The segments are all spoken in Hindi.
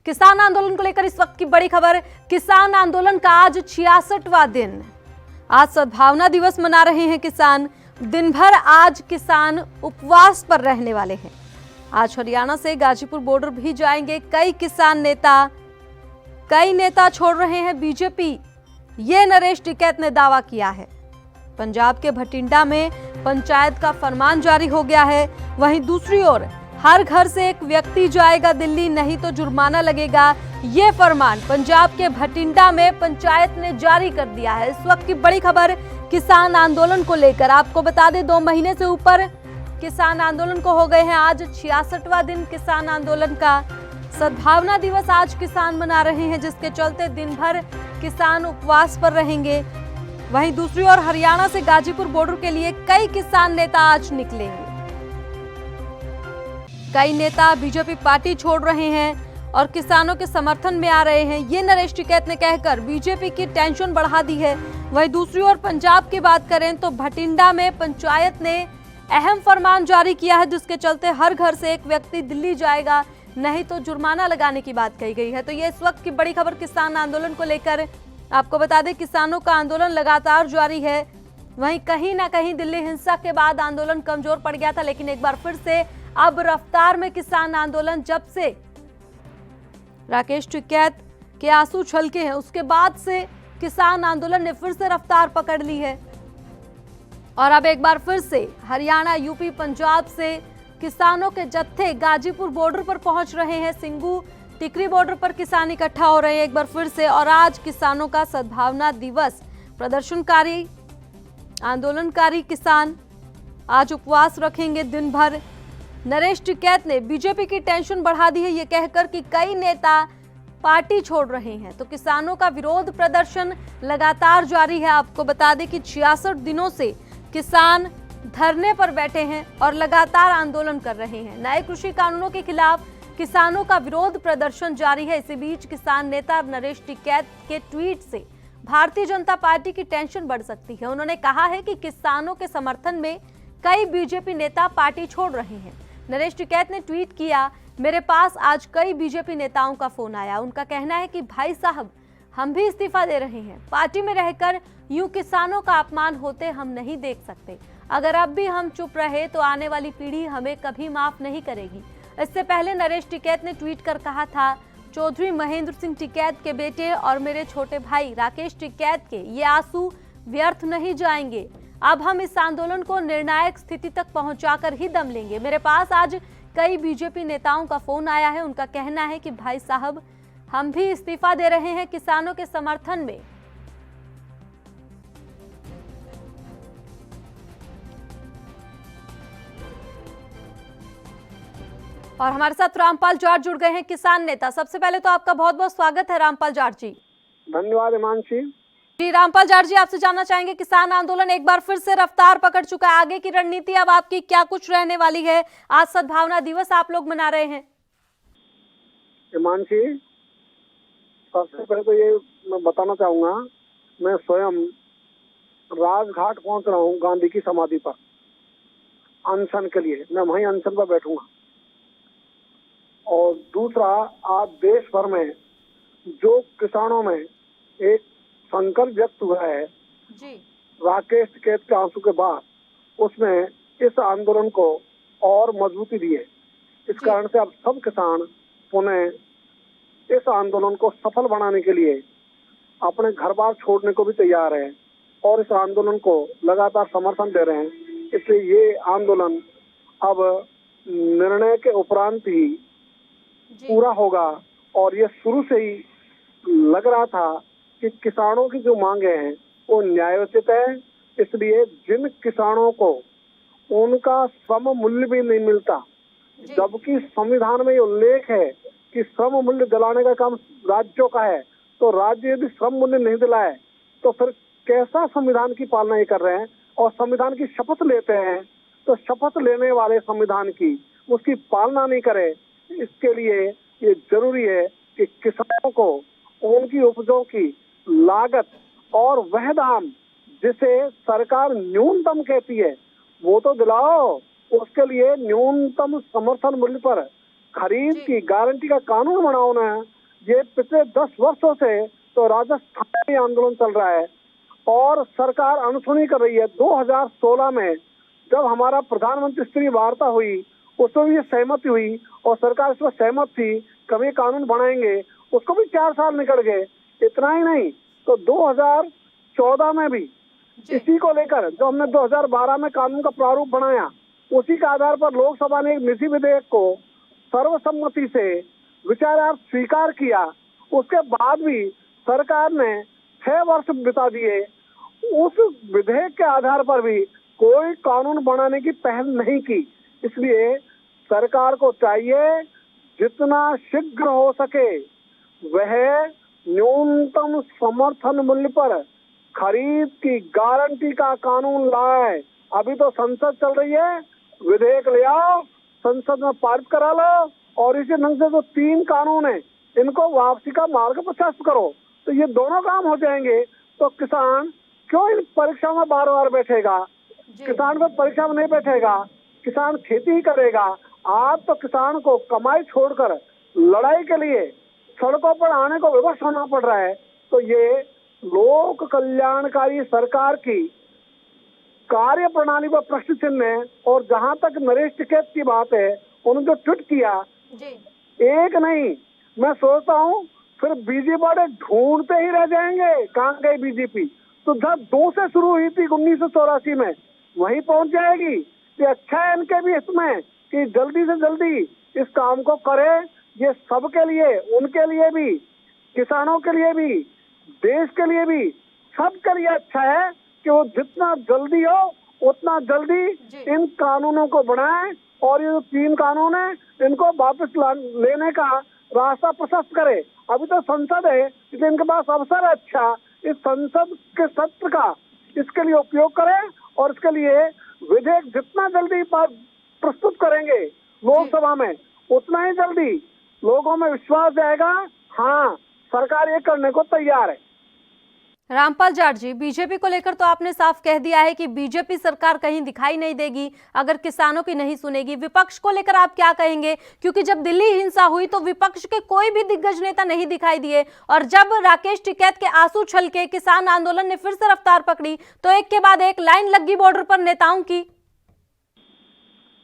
किसान आंदोलन को लेकर इस वक्त की बड़ी खबर। किसान आंदोलन का आज 66वां दिन। आज सद्भावना दिवस मना रहे हैं किसान। दिन भर आज किसान उपवास पर रहने वाले हैं। आज हरियाणा से गाजीपुर बॉर्डर भी जाएंगे कई किसान नेता। कई नेता छोड़ रहे हैं बीजेपी, ये नरेश टिकैत ने दावा किया है। पंजाब के भटिंडा में पंचायत का फरमान जारी हो गया है। वहीं दूसरी ओर हर घर से एक व्यक्ति जाएगा दिल्ली, नहीं तो जुर्माना लगेगा। ये फरमान पंजाब के भटिंडा में पंचायत ने जारी कर दिया है। इस वक्त की बड़ी खबर किसान आंदोलन को लेकर। आपको बता दें 2 महीने से ऊपर किसान आंदोलन को हो गए हैं। आज 66वां दिन किसान आंदोलन का। सद्भावना दिवस आज किसान मना रहे हैं, जिसके चलते दिन भर किसान उपवास पर रहेंगे। वहीं दूसरी ओर हरियाणा से गाजीपुर बॉर्डर के लिए कई किसान नेता आज निकलेंगे। कई नेता बीजेपी पार्टी छोड़ रहे हैं और किसानों के समर्थन में आ रहे हैं। ये नरेश टिकैत ने कहकर बीजेपी की टेंशन बढ़ा दी है। वहीं दूसरी ओर पंजाब की बात करें तो भटिंडा में पंचायत ने अहम फरमान जारी किया है, जिसके चलते हर घर से एक व्यक्ति दिल्ली जाएगा, नहीं तो जुर्माना लगाने की बात कही गई है। तो ये इस वक्त की बड़ी खबर किसान आंदोलन को लेकर। आपको बता दें किसानों का आंदोलन लगातार जारी है। वहीं कहीं ना कहीं दिल्ली हिंसा के बाद आंदोलन कमजोर पड़ गया था, लेकिन एक बार फिर से अब रफ्तार में किसान आंदोलन। जब से राकेश टिकैत के आंसू छलके हैं, उसके बाद से किसान आंदोलन ने फिर से रफ्तार पकड़ ली है और अब एक बार फिर से हरियाणा, यूपी, पंजाब से किसानों के जत्थे गाजीपुर बॉर्डर पर पहुंच रहे हैं। सिंगू टिकरी बॉर्डर पर किसान इकट्ठा हो रहे हैं एक बार फिर से। और आज किसानों का सद्भावना दिवस। प्रदर्शनकारी, आंदोलनकारी किसान आज उपवास रखेंगे दिन भर। नरेश टिकैत ने बीजेपी की टेंशन बढ़ा दी है, ये कहकर कि कई नेता पार्टी छोड़ रहे हैं। तो किसानों का विरोध प्रदर्शन लगातार जारी है। आपको बता दें कि 66 दिनों से किसान धरने पर बैठे हैं और लगातार आंदोलन कर रहे हैं। नए कृषि कानूनों के खिलाफ किसानों का विरोध प्रदर्शन जारी है। इसी बीच किसान नेता नरेश टिकैत के ट्वीट से भारतीय जनता पार्टी की टेंशन बढ़ सकती है। उन्होंने कहा है कि किसानों के समर्थन में कई बीजेपी नेता पार्टी छोड़ रहे हैं। नरेश टिकैत ने ट्वीट किया, मेरे पास आज कई बीजेपी नेताओं का फोन आया। उनका कहना है कि भाई साहब, हम भी इस्तीफा दे रहे हैं। पार्टी में रहकर यूं किसानों का अपमान होते हम नहीं देख सकते। अगर अब भी हम चुप रहे तो आने वाली पीढ़ी हमें कभी माफ नहीं करेगी। इससे पहले नरेश टिकैत ने ट्वीट कर कहा था, चौधरी महेंद्र सिंह टिकैत के बेटे और मेरे छोटे भाई राकेश टिकैत के ये आंसू व्यर्थ नहीं जाएंगे। अब हम इस आंदोलन को निर्णायक स्थिति तक पहुंचाकर ही दम लेंगे। मेरे पास आज कई बीजेपी नेताओं का फोन आया है। उनका कहना है कि भाई साहब, हम भी इस्तीफा दे रहे हैं किसानों के समर्थन में। और हमारे साथ रामपाल जाट जुड़ गए हैं, किसान नेता। सबसे पहले तो आपका बहुत बहुत स्वागत है रामपाल जाट जी। धन्यवाद हिमांशी जी। रामपाल जाट जी, आपसे जानना चाहेंगे, किसान आंदोलन एक बार फिर से रफ्तार पकड़ चुका है। आगे की रणनीति अब आपकी क्या कुछ रहने वाली है? आज सद्भावना दिवस आप लोग मना रहे हैं। हिमांशी, सबसे पहले तो ये मैं बताना चाहूंगा, मैं स्वयं राजघाट पहुंच रहा हूं गांधी की समाधि पर अनशन के लिए। मैं वहीं अनशन पर बैठूंगा। और दूसरा, आज देश भर में जो किसानों में एक संकल्प व्यक्त हुआ है जी, राकेश टिकैत के आंसू के बाद, उसमें इस आंदोलन को और मजबूती दी है। इस कारण से अब सब किसान पुनः इस आंदोलन को सफल बनाने के लिए अपने घर बार छोड़ने को भी तैयार है और इस आंदोलन को लगातार समर्थन दे रहे हैं। इसलिए ये आंदोलन अब निर्णय के उपरांत ही पूरा होगा। और ये शुरू से ही लग रहा था कि किसानों की जो मांगे हैं वो न्यायोचित है। इसलिए जिन किसानों को उनका सम मूल्य भी नहीं मिलता, जबकि संविधान में ये उल्लेख है कि श्रम मूल्य दिलाने का काम राज्यों का है, तो राज्य यदि श्रम मूल्य नहीं दिलाए तो फिर कैसा संविधान की पालना ये कर रहे हैं? और संविधान की शपथ लेते हैं तो शपथ लेने वाले संविधान की उसकी पालना नहीं करे। इसके लिए ये जरूरी है कि किसानों को उनकी उपजों की लागत और वह दाम जिसे सरकार न्यूनतम कहती है वो तो दिलाओ। उसके लिए न्यूनतम समर्थन मूल्य पर खरीद की गारंटी का कानून बनाओ ना। ये पिछले 10 वर्षों से तो राजस्थान में आंदोलन चल रहा है और सरकार अनसुनी कर रही है। 2016 में जब हमारा प्रधानमंत्री स्तरीय वार्ता हुई उसमें भी ये सहमति हुई और सरकार इसमें सहमत थी कभी कानून बनाएंगे, उसको भी 4 साल निकल गए। इतना ही नहीं तो 2014 में भी इसी को लेकर जो हमने 2012 में कानून का प्रारूप बनाया उसी के आधार पर लोकसभा ने एक निजी विधेयक को सर्वसम्मति से विचारार्थ स्वीकार किया। उसके बाद भी सरकार ने 6 वर्ष बिता दिए, उस विधेयक के आधार पर भी कोई कानून बनाने की पहल नहीं की। इसलिए सरकार को चाहिए जितना शीघ्र हो सके वह न्यूनतम समर्थन मूल्य पर खरीद की गारंटी का कानून लाए। अभी तो संसद चल रही है, विधेयक ले आओ, संसद में पारित करा लो और इसी ढंग से जो 3 कानून है इनको वापसी का मार्ग प्रशस्त करो। तो ये दोनों काम हो जाएंगे तो किसान क्यों इन परीक्षा में बार बार बैठेगा? किसान को परीक्षा में नहीं बैठेगा, किसान खेती ही करेगा। आज तो किसान को कमाई छोड़कर लड़ाई के लिए सड़कों पर आने को विवश होना पड़ रहा है। तो ये लोक कल्याणकारी सरकार की कार्य प्रणाली पर प्रश्न चिन्ह है। और जहां तक नरेश टिकैत की बात है, उन्होंने जो ट्वीट किया एक नहीं, मैं सोचता हूँ फिर बीजेपी वाले ढूंढते ही रह जाएंगे कहाँ गई बीजेपी। तो जब 2 से शुरू हुई थी 1984 में वहीं पहुंच जाएगी। ये अच्छा है इनके भी इसमें कि जल्दी से जल्दी इस काम को करें। ये सबके लिए, उनके लिए भी, किसानों के लिए भी, देश के लिए भी, सबके लिए अच्छा है कि वो जितना जल्दी हो उतना जल्दी इन कानूनों को बनाएं और ये जो 3 कानून है इनको वापस लेने का रास्ता प्रशस्त करे। अभी तो संसद है इसलिए इनके पास अवसर है अच्छा, इस संसद के सत्र का इसके लिए उपयोग करें और इसके लिए विधेयक जितना जल्दी प्रस्तुत करेंगे लोकसभा में उतना ही जल्दी लोगों में विश्वास जाएगा, हाँ सरकार ये करने को तैयार है। रामपाल जाट जी, बीजेपी को लेकर तो आपने साफ कह दिया है कि बीजेपी सरकार कहीं दिखाई नहीं देगी अगर किसानों की नहीं सुनेगी। विपक्ष को लेकर आप क्या कहेंगे? क्योंकि जब दिल्ली हिंसा हुई तो विपक्ष के कोई भी दिग्गज नेता नहीं दिखाई दिए और जब राकेश टिकैत के आंसू छलके किसान आंदोलन ने फिर से रफ्तार पकड़ी तो एक के बाद एक लाइन लगी बॉर्डर पर नेताओं की।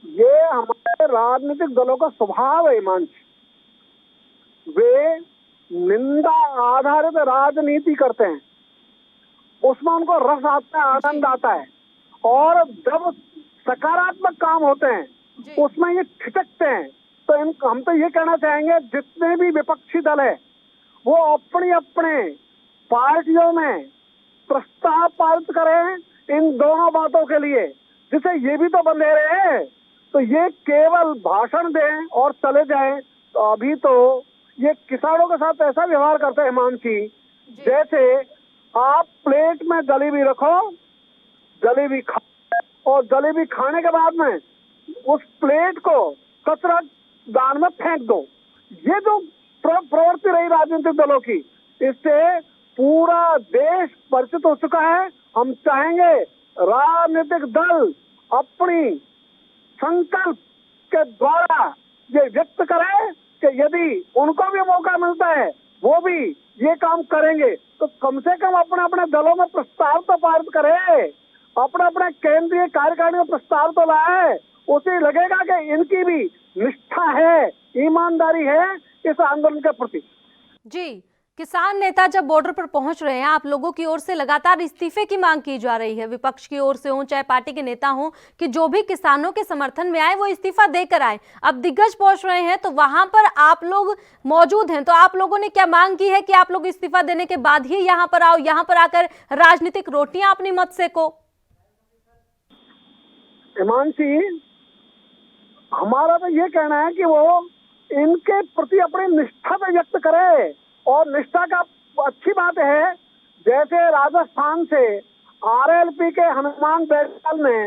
ये हमारे राजनीतिक दलों का स्वभाव है मंच, वे निंदा आधारित राजनीति करते हैं, उसमें उनको रस आता है, आनंद आता है और जब सकारात्मक काम होते हैं उसमें ये ठिठकते हैं। तो हम तो ये कहना चाहेंगे जितने भी विपक्षी दल है वो अपने अपने पार्टियों में प्रस्ताव पारित करें इन दोनों बातों के लिए, जिसे ये भी तो बंधेरे हैं। तो ये केवल भाषण दें और चले जाएं। तो अभी तो ये किसानों के साथ ऐसा व्यवहार करते हैं हिमांशी, जैसे आप प्लेट में जलेबी रखो, जलेबी खाओ और जलेबी खाने के बाद में उस प्लेट को कचरा दान में फेंक दो। ये जो प्रवृत्ति रही राजनीतिक दलों की, इससे पूरा देश परिचित हो चुका है। हम चाहेंगे राजनीतिक दल अपनी संकल्प के द्वारा ये व्यक्त करें कि यदि उनको भी मौका मिलता है वो भी ये काम करेंगे। तो कम से कम अपने अपने दलों में प्रस्ताव तो पारित करें, अपने अपने केंद्रीय कार्यकारिणी में प्रस्ताव तो लाए। उसे लगेगा कि इनकी भी निष्ठा है, ईमानदारी है इस आंदोलन के प्रति। जी, किसान नेता जब बॉर्डर पर पहुंच रहे हैं, आप लोगों की ओर से लगातार इस्तीफे की मांग की जा रही है, विपक्ष की ओर से हो चाहे पार्टी के नेता हो, कि जो भी किसानों के समर्थन में आए वो इस्तीफा देकर आए। अब दिग्गज पहुंच रहे हैं तो वहां पर आप लोग मौजूद हैं, तो आप लोगों ने क्या मांग की है कि आप लोग इस्तीफा देने के बाद ही यहाँ पर आओ, यहाँ पर आकर राजनीतिक रोटियां अपनी मत सेको? हिमांशी, हमारा तो ये कहना है कि वो इनके प्रति अपनी निष्ठा पे व्यक्त करे और निष्ठा का अच्छी बात है। जैसे राजस्थान से आरएलपी के हनुमान बैसल ने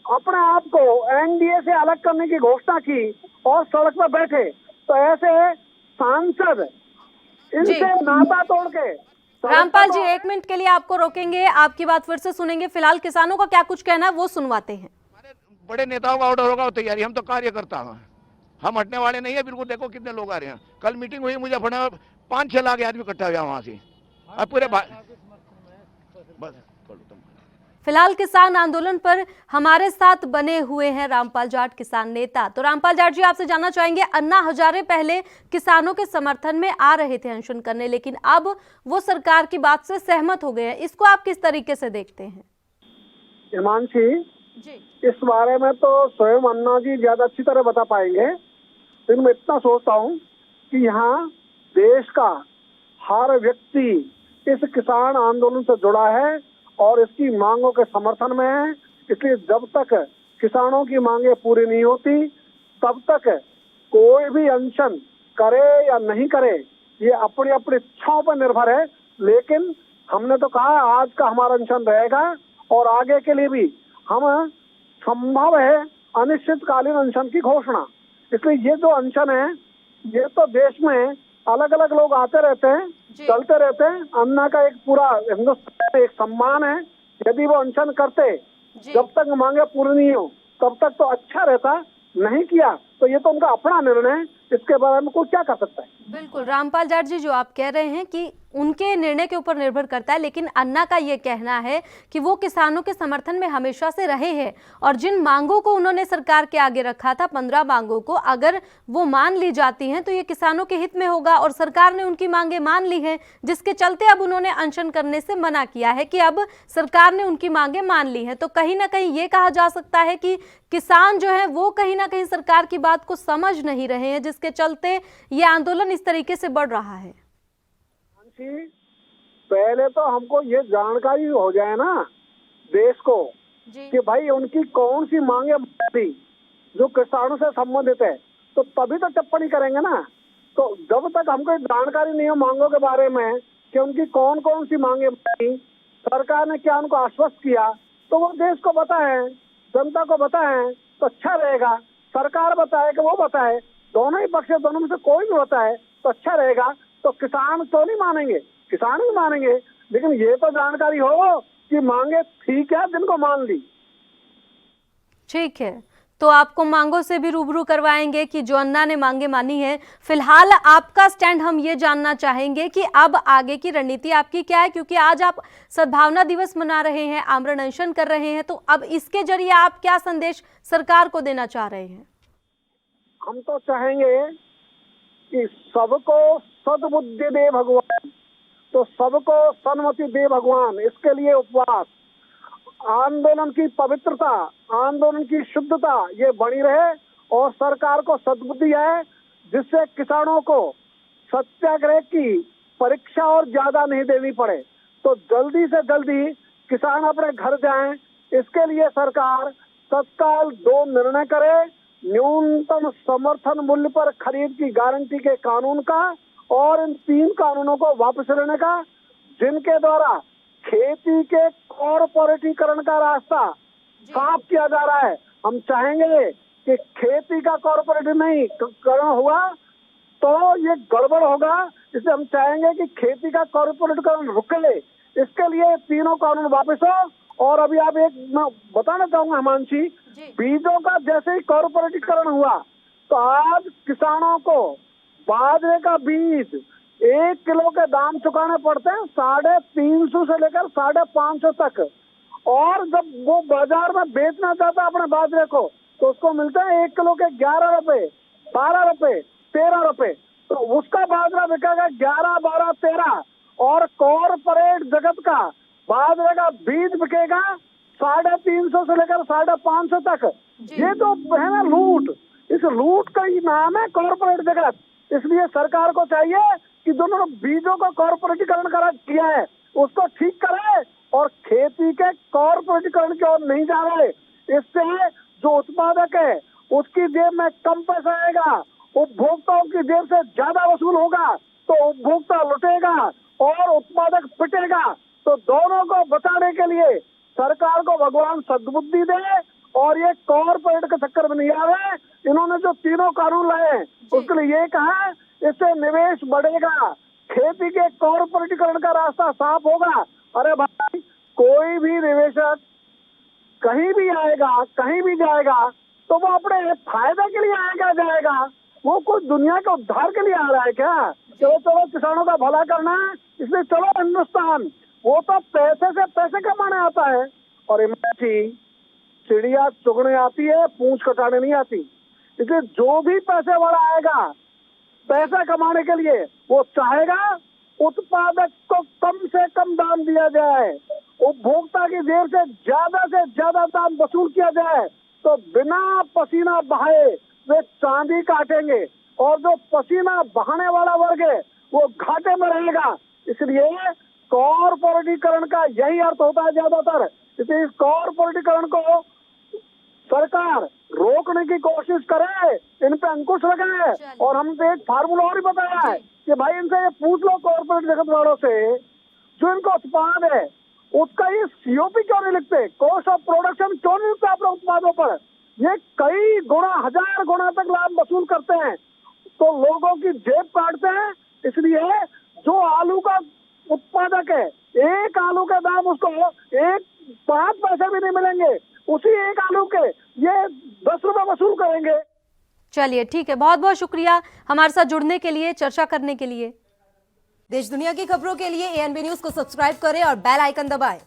अपने आप को एनडीए से अलग करने की घोषणा की और सड़क पर बैठे, तो ऐसे सांसद इनसे नाता तोड़ के। रामपाल जी, 1 मिनट के लिए आपको रोकेंगे, आपकी बात फिर से सुनेंगे। फिलहाल किसानों का क्या कुछ कहना है वो सुनवाते हैं। बड़े नेताओं का ऑर्डर होगा वो तैयारी, हम तो कार्यकर्ता हैं। हम हटने वाले नहीं है बिल्कुल। देखो कितने लोग आ रहे हैं। कल मीटिंग हुई मुजफ्फरनगर, 5-6 लाख आदमी इकट्ठा हुआ वहां से। अब पूरे बस तुम। फिलहाल किसान आंदोलन पर हमारे साथ बने हुए हैं रामपाल जाट, किसान नेता। तो रामपाल जाट जी, आपसे जानना चाहेंगे, अन्ना हजारे पहले किसानों के समर्थन में आ रहे थे अनशन करने, लेकिन अब वो सरकार की बात से सहमत हो गए हैं। इसको आप किस तरीके से देखते हैं? हिमांशी जी, इस बारे में तो स्वयं अन्ना जी ज्यादा अच्छी तरह बता पाएंगे, लेकिन मैं इतना सोचता हूँ कि यहाँ देश का हर व्यक्ति इस किसान आंदोलन से जुड़ा है और इसकी मांगों के समर्थन में है। इसलिए जब तक किसानों की मांगे पूरी नहीं होती, तब तक कोई भी अनशन करे या नहीं करे, ये अपनी अपनी इच्छाओं पर निर्भर है। लेकिन हमने तो कहा आज का हमारा अनशन रहेगा और आगे के लिए भी हम संभव है अनिश्चितकालीन अनशन की घोषणा। इसलिए ये जो अनशन है, ये तो देश में अलग अलग लोग आते रहते हैं, चलते रहते हैं। अन्ना का एक पूरा हिंदुस्तान में एक सम्मान है। यदि वो अनशन करते, जब तक मांगे पूरी नहीं हो तब तक तो अच्छा रहता, नहीं किया तो ये तो उनका अपना निर्णय है, इसके बारे में कोई क्या कर सकता है। बिल्कुल रामपाल जाट जी, जो आप कह रहे हैं कि उनके निर्णय के ऊपर निर्भर करता है, लेकिन अन्ना का ये कहना है कि वो किसानों के समर्थन में हमेशा से रहे हैं और जिन मांगों को उन्होंने सरकार के आगे रखा था, 15 मांगों को, अगर वो मान ली जाती हैं तो ये किसानों के हित में होगा और सरकार ने उनकी मांगे मान ली हैं, जिसके चलते अब उन्होंने अनशन करने से मना किया है कि अब सरकार ने उनकी मांगे मान ली हैं। तो कहीं ना कहीं ये कहा जा सकता है कि किसान जो है वो कहीं ना कहीं सरकार की बात को समझ नहीं रहे हैं, जिसके चलते ये आंदोलन इस तरीके से बढ़ रहा है। पहले तो हमको ये जानकारी हो जाए ना देश को कि भाई उनकी कौन सी मांगे थी जो किसानों से संबंधित है, तो तभी तो टिप्पणी करेंगे ना। तो जब तक हमको जानकारी नहीं हो मांगों के बारे में कि उनकी कौन कौन सी मांगे थी, सरकार ने क्या उनको आश्वस्त किया, तो वो देश को बताए, जनता को बताए तो अच्छा रहेगा। सरकार बताए कि वो बताए, दोनों ही पक्ष, दोनों में से कोई भी बताए तो अच्छा रहेगा। तो किसान तो नहीं मानेंगे, किसान ही मानेंगे, लेकिन ये तो जानकारी हो कि मांगे थी क्या जिनको मान ली। ठीक है, तो आपको मांगों से भी रूबरू करवाएंगे कि जो अन्ना ने मांगे मानी है। फिलहाल आपका स्टैंड हम ये जानना चाहेंगे कि अब आगे की रणनीति आपकी क्या है, क्योंकि आज आप सद्भावना दिवस मना रहे हैं, आमरण अनशन कर रहे हैं, तो अब इसके जरिए आप क्या संदेश सरकार को देना चाह रहे हैं? हम तो चाहेंगे कि सबको सद्बुद्धि दे भगवान, तो सबको सन्मति दे भगवान। इसके लिए उपवास, आंदोलन की पवित्रता, आंदोलन की शुद्धता ये बनी रहे और सरकार को सद्बुद्धि है, जिससे किसानों को सत्याग्रह की परीक्षा और ज्यादा नहीं देनी पड़े। तो जल्दी से जल्दी किसान अपने घर जाएं। इसके लिए सरकार तत्काल 2 निर्णय करे, न्यूनतम समर्थन मूल्य पर खरीद की गारंटी के कानून का और इन 3 कानूनों को वापस लेने का, जिनके द्वारा खेती के कॉर्पोरेटीकरण का रास्ता साफ किया जा रहा है। हम चाहेंगे कि खेती का कॉर्पोरेटीकरण हुआ तो ये गड़बड़ होगा, इसलिए हम चाहेंगे कि खेती का कॉर्पोरेटीकरण रुके। इसके लिए 3 कानून वापस हो। और अभी आप एक मैं बताना चाहूंगा हिमांशी, बीजों का जैसे ही कॉर्पोरेटीकरण हुआ तो आज किसानों को बाजरे का बीज 1 किलो के दाम चुकाने पड़ते हैं 350 से लेकर 550 तक, और जब वो बाजार में बेचना चाहता है अपने बाजरे को तो उसको मिलते हैं 1 किलो के 11 रुपए, 12 रुपए, 13 रुपए। तो उसका बाजरा बिकेगा 11, 12, 13 और कॉर्पोरेट जगत का बाजरे का बीज बिकेगा 350 से लेकर 550 तक। ये तो है ना लूट, इस लूट का ही नाम है कॉर्पोरेट जगत। इसलिए सरकार को चाहिए कि दोनों बीजों का कॉर्पोरेटीकरण किया है उसको ठीक करे और खेती के कॉर्पोरेटीकरण की ओर नहीं जा रहे। इससे जो उत्पादक है उसकी जेब में कम पैसा आएगा, उपभोक्ताओं की जेब से ज्यादा वसूल होगा, तो उपभोक्ता लुटेगा और उत्पादक पिटेगा। तो दोनों को बचाने के लिए सरकार को भगवान सद्बुद्धि दे और ये कॉर्पोरेट के चक्कर में नहीं आवे। इन्होंने जो 3 कानून लाए उसके लिए ये कहा इससे निवेश बढ़ेगा, खेती के कॉर्पोरेटीकरण का रास्ता साफ होगा। अरे भाई, कोई भी निवेशक कहीं भी आएगा, कहीं भी जाएगा तो वो अपने फायदे के लिए आएगा जाएगा, वो कोई दुनिया के उद्धार के लिए आ रहा है क्या? चलो किसानों का भला करना है, इसलिए चलो हिंदुस्तान, वो तो पैसे से पैसे कमाने आता है। और इमरती चिड़िया चुगने आती है, पूंछ कटाने नहीं आती। इसलिए जो भी पैसे वाला आएगा पैसा कमाने के लिए, वो चाहेगा उत्पादक को कम से कम दाम दिया जाए, उपभोक्ता की जेब से ज्यादा दाम वसूल किया जाए, तो बिना पसीना बहाए वे चांदी काटेंगे, और जो पसीना बहाने वाला वर्ग है वो घाटे में रहेगा। इसलिए कॉर्पोरेटीकरण का यही अर्थ होता है ज्यादातर। इसलिए इस कॉर्पोरेटीकरण को सरकार रोकने की कोशिश करे, इन पे अंकुश लगाए। और हमने एक फार्मूला और भी बताया है कि भाई इनसे ये पूछ लो कॉर्पोरेट जगत वालों से, जो इनका उत्पाद है उसका ये सीओपी क्यों नहीं लिखते, कॉस्ट ऑफ प्रोडक्शन क्यों नहीं लिखते अपने उत्पादों पर? ये कई गुना, 1000 गुना तक लाभ वसूल करते हैं, तो लोगों की जेब काटते हैं। इसलिए जो आलू का उत्पादक है, एक आलू के दाम उसको 5 पैसे भी नहीं मिलेंगे, उसी एक आलू के ये 10 रुपए वसूल करेंगे। चलिए ठीक है, बहुत बहुत शुक्रिया हमारे साथ जुड़ने के लिए, चर्चा करने के लिए। देश दुनिया की खबरों के लिए ANB न्यूज को सब्सक्राइब करें और बेल आइकन दबाएं।